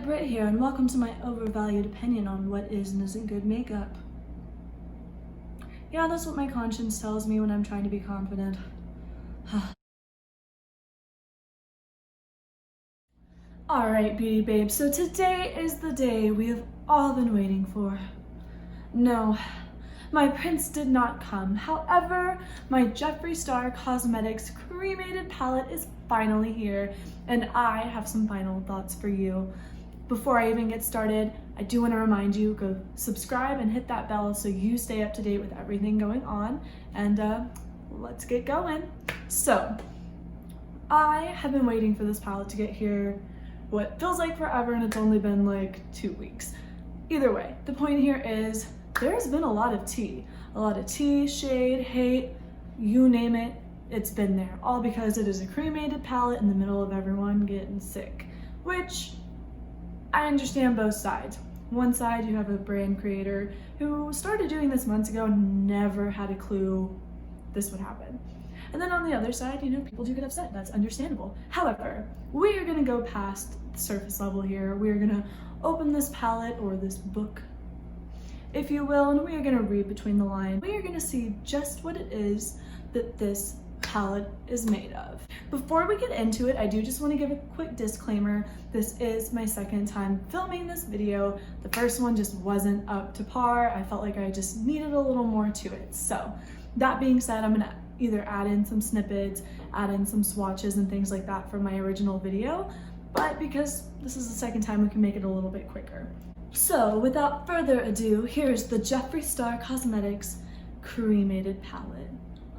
Britt here, and welcome to my overvalued opinion on what is and isn't good makeup. Yeah, that's what my conscience tells me when I'm trying to be confident. Alright, beauty babes, so today is the day we have all been waiting for. No, my prince did not come. However, my Jeffree Star Cosmetics Cremated palette is finally here, and I have some final thoughts for you. Before I even get started, I do want to remind you, go subscribe and hit that bell so you stay up to date with everything going on, and let's get going. So, I have been waiting for this palette to get here what feels like forever, and it's only been like 2 weeks. Either way, the point here is there's been a lot of tea. A lot of tea, shade, hate, you name it, it's been there. All because it is a cremated palette in the middle of everyone getting sick, which I understand both sides. One side, you have a brand creator who started doing this months ago and never had a clue this would happen. And then on the other side, you know, people do get upset. That's understandable. However, we are gonna go past the surface level here. We are gonna open this palette, or this book, if you will, and we are gonna read between the lines. We are gonna see just what it is that this palette is made of. Before we get into it, I do just want to give a quick disclaimer. This is my second time filming this video. The first one just wasn't up to par. I felt like I just needed a little more to it. So that being said, I'm gonna either add in some snippets, add in some swatches and things like that from my original video, but because this is the second time, we can make it a little bit quicker. So without further ado, here's the Jeffree Star Cosmetics Cremated palette.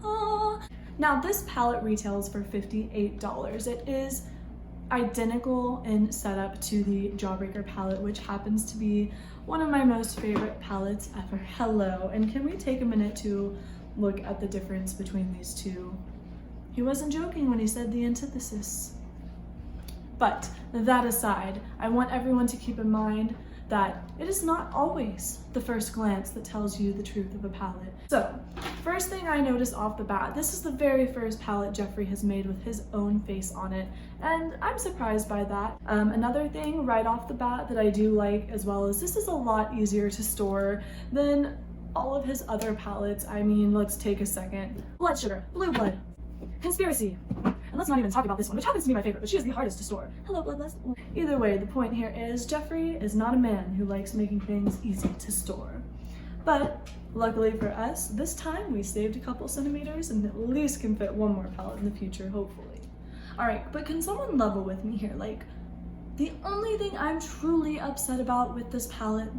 Aww. Now this palette retails for $58. It is identical in setup to the Jawbreaker palette, which happens to be one of my most favorite palettes ever. Hello, and can we take a minute to look at the difference between these two? He wasn't joking when he said the antithesis. But that aside, I want everyone to keep in mind that it is not always the first glance that tells you the truth of a palette. So, first thing I noticed off the bat, this is the very first palette Jeffree has made with his own face on it, and I'm surprised by that. Another thing right off the bat that I do like as well is this is a lot easier to store than all of his other palettes. I mean, let's take a second. Blood sugar, blue blood, conspiracy. And let's not even talk about this one, which happens to be my favorite, but she is the hardest to store. Hello, bloodlust. Either way, the point here is Jeffree is not a man who likes making things easy to store. But luckily for us, this time we saved a couple centimeters and at least can fit one more palette in the future, hopefully. All right, but can someone level with me here? Like, the only thing I'm truly upset about with this palette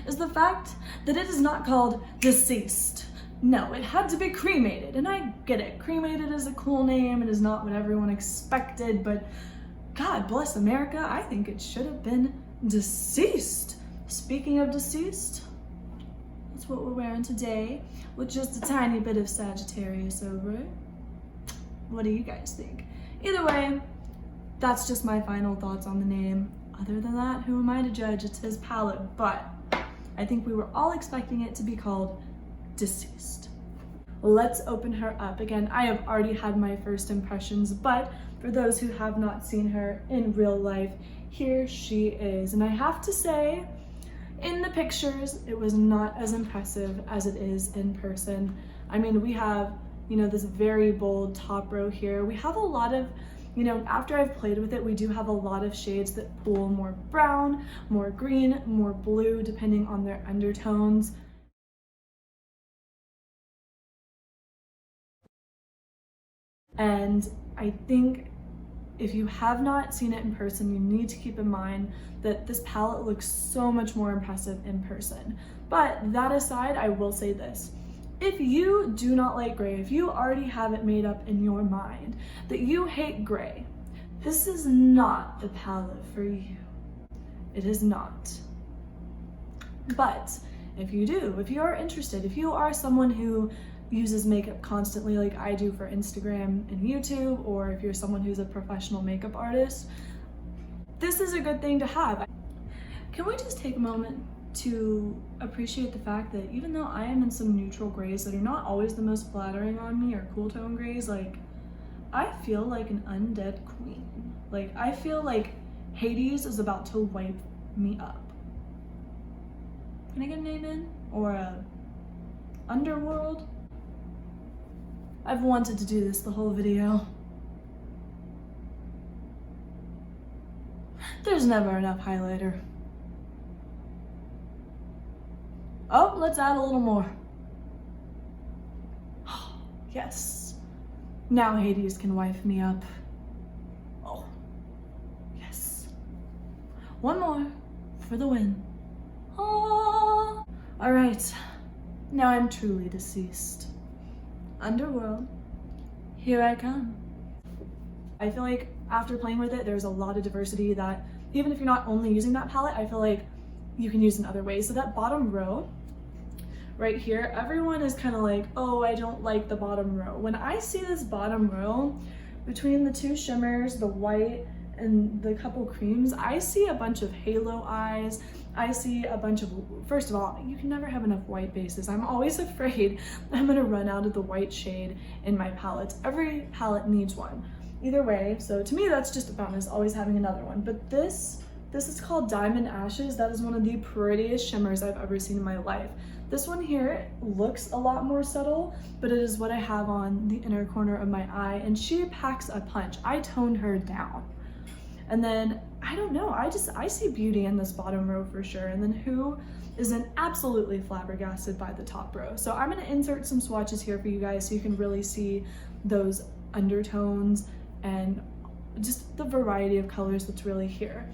is the fact that it is not called Deceased. No, it had to be Cremated, and I get it. Cremated is a cool name. It is not what everyone expected, but God bless America, I think it should have been Deceased. Speaking of deceased, that's what we're wearing today, with just a tiny bit of Sagittarius over it. What do you guys think? Either way, that's just my final thoughts on the name. Other than that, who am I to judge? It's his palette, but I think we were all expecting it to be called Deceased. Let's open her up. Again, I have already had my first impressions, but for those who have not seen her in real life, here she is. And I have to say, in the pictures, it was not as impressive as it is in person. I mean, we have, you know, this very bold top row here. We have a lot of, you know, after I've played with it, we do have a lot of shades that pull more brown, more green, more blue, depending on their undertones. And I think if you have not seen it in person, you need to keep in mind that this palette looks so much more impressive in person. But that aside, I will say this. If you do not like gray, if you already have it made up in your mind that you hate gray, this is not the palette for you. It is not. But if you do, if you are interested, if you are someone who uses makeup constantly like I do for Instagram and YouTube, or if you're someone who's a professional makeup artist, this is a good thing to have. Can we just take a moment to appreciate the fact that even though I am in some neutral grays that are not always the most flattering on me, or cool tone grays, like I feel like an undead queen. Like I feel like Hades is about to wipe me up. Can I get a name in? Or a underworld? I've wanted to do this the whole video. There's never enough highlighter. Oh, let's add a little more. Yes. Now Hades can wipe me up. Oh, yes. One more for the win. Oh. All right, now I'm truly deceased. Underworld, here I come. I feel like after playing with it, there's a lot of diversity that even if you're not only using that palette, I feel like you can use in other ways. So that bottom row right here, everyone is kind of like, oh, I don't like the bottom row. When I see this bottom row, between the two shimmers, the white and the couple creams, I see a bunch of halo eyes. I see a bunch of, first of all, you can never have enough white bases. I'm always afraid I'm gonna run out of the white shade in my palettes. Every palette needs one. Either way, so to me that's just a bonus, always having another one. But this is called Diamond Ashes. That is one of the prettiest shimmers I've ever seen in my life. This one here looks a lot more subtle, but it is what I have on the inner corner of my eye, and she packs a punch. I toned her down. And then, I don't know, I see beauty in this bottom row for sure. And then who isn't absolutely flabbergasted by the top row. So I'm gonna insert some swatches here for you guys so you can really see those undertones and just the variety of colors that's really here.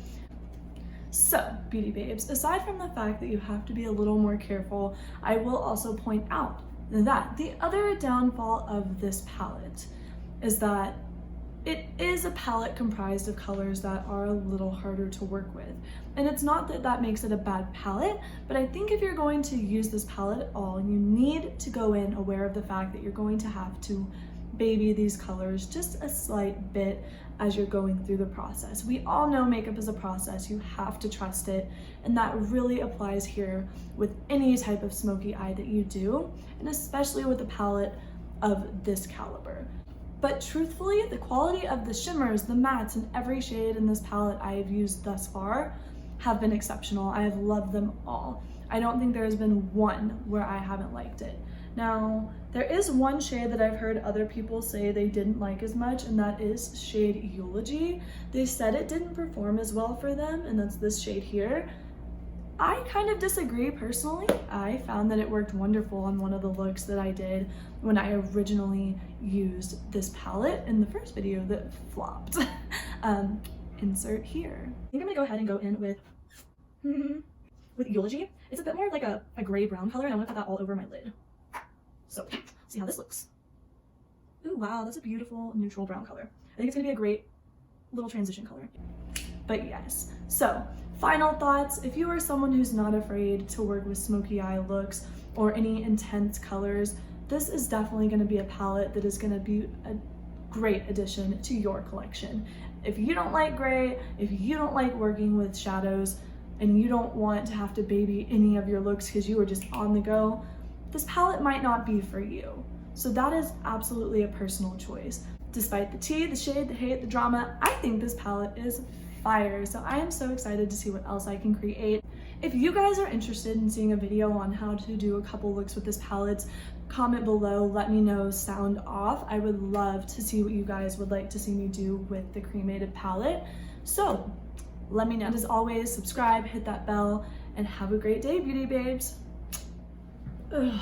So, beauty babes, aside from the fact that you have to be a little more careful, I will also point out that the other downfall of this palette is that it is a palette comprised of colors that are a little harder to work with. And it's not that that makes it a bad palette, but I think if you're going to use this palette at all, you need to go in aware of the fact that you're going to have to baby these colors just a slight bit as you're going through the process. We all know makeup is a process, you have to trust it, and that really applies here with any type of smoky eye that you do, and especially with a palette of this caliber. But truthfully, the quality of the shimmers, the mattes, and every shade in this palette I have used thus far have been exceptional. I have loved them all. I don't think there has been one where I haven't liked it. Now, there is one shade that I've heard other people say they didn't like as much, and that is shade Eulogy. They said it didn't perform as well for them, and that's this shade here. I kind of disagree personally. I found that it worked wonderful on one of the looks that I did when I originally used this palette in the first video that flopped. Insert here. I think I'm gonna go ahead and go in with Eulogy. It's a bit more like a gray brown color, and I'm gonna put that all over my lid. So, see how this looks. Ooh, wow, that's a beautiful neutral brown color. I think it's gonna be a great little transition color. But yes, so final thoughts. If you are someone who's not afraid to work with smoky eye looks or any intense colors, this is definitely gonna be a palette that is gonna be a great addition to your collection. If you don't like gray, if you don't like working with shadows, and you don't want to have to baby any of your looks because you are just on the go, this palette might not be for you. So that is absolutely a personal choice. Despite the tea, the shade, the hate, the drama, I think this palette is fire. So I am so excited to see what else I can create. If you guys are interested in seeing a video on how to do a couple looks with this palette, comment below, let me know, sound off. I would love to see what you guys would like to see me do with the Cremated palette. So let me know. And as always, subscribe, hit that bell, and have a great day, beauty babes. Ugh.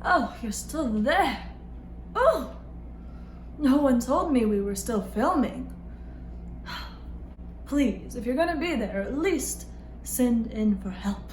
Oh, you're still there. Oh, no one told me we were still filming. Please, if you're gonna be there, at least send in for help.